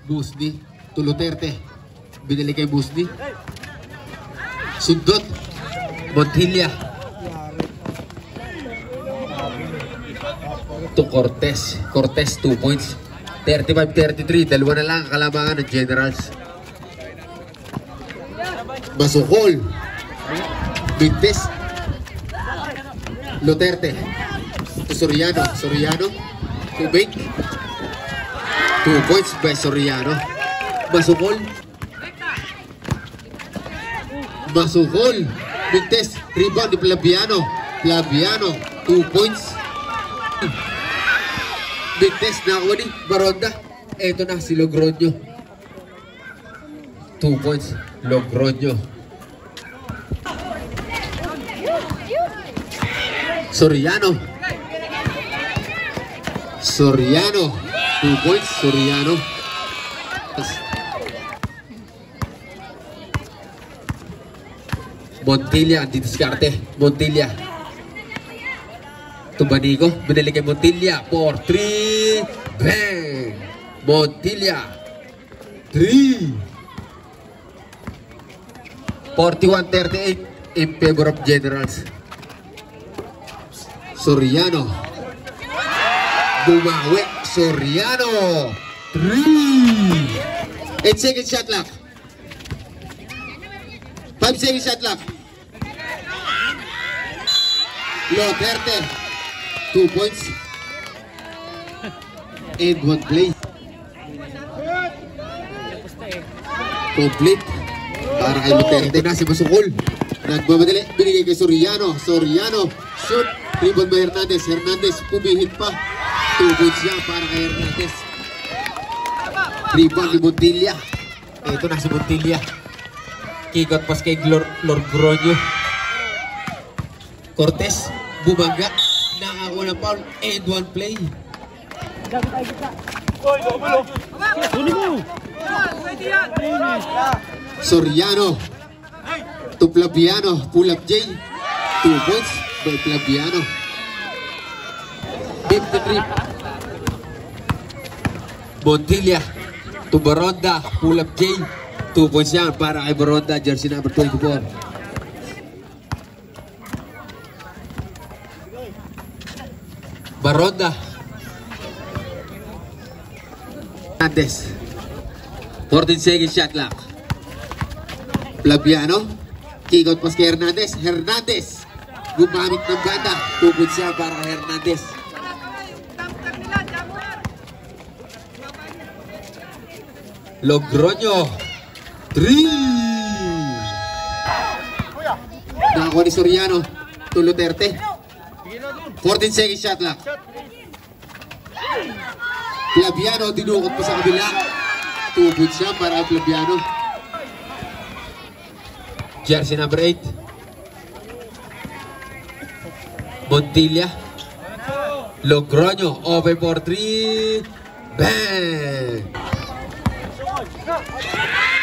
Busni to Luterte. Binili kay Busni. Sundot Montilla to Cortez. Cortez 2 points. 35-33. Dalawa na lang ang kalamangan ng Generals. Masukol. Bintes. Luterte. Soriano. Soriano. Kubik. 2 points by Soriano. Masukol. Masukol. Bintes. Rebound ni Flaviano. Flaviano. 2 points. Bintes na ako ni Baronda. Eto na si Logroño. 2 points. Logroño. Soriano. Soriano. 2 points. Soriano. Montilla. Antidiskarte. Montilla. Tumbanigo. Binili kay Montilla. For 3. Bang. Montilla. 3. 41-38 in favor of Generals. Soriano. Bumawi. Soriano. 3. 8 seconds shot clock. 5 seconds shot clock. Luterte. 2 points. And 1 play. Complete. Para kay Luterte na si Masukol. Nagmamadali. Binigay kay Soriano. Soriano. Shoot. Rebound by Hernandez. Hernandez pumihit pa. 2 points niya para kay Hernandez. Rebound ni Montilla. Ito na si Montilla. Kikot pas kay Logroño. Cortez. Bumangga. Nakakuha ng foul. And 1 play. Soriano to Flaviano. Pull up J. 2 points by Flaviano. 53. Montilla to Baronda. Pull up J. 2 points yan para kay Baronda. Jersey number 24. Baronda. Hernandez. 14 seconds shot clock. Flaviano. Kick out pas kay Hernandez. Hernandez. Gumamit ng banda. 2 points siya para kay Hernandez. Logroño. 3. Nakakuha ni Soriano. To Luterte. 14 seconds shot clock. Flaviano dinukot pa sa kabila. 2 points siya para kay Flaviano. Jersey number 8. Montilla. Logroño. Open for 3. Bang!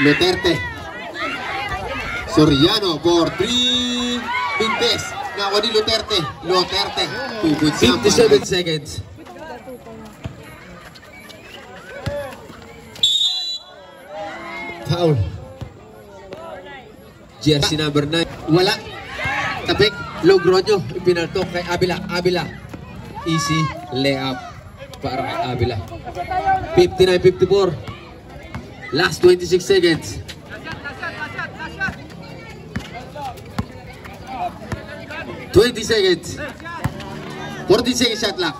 Luterte. Soriano for 3. Bintes. Nakuha ni Luterte. Luterte. 2 points siya. 57 seconds. Foul. Jersey number 9. Wala. Tapik. Logroño. Ipinaltok kay Abila. Abila. Easy layup para kay Abila. 59-54. Last 26 seconds. $20 seconds. 14 seconds shot clock.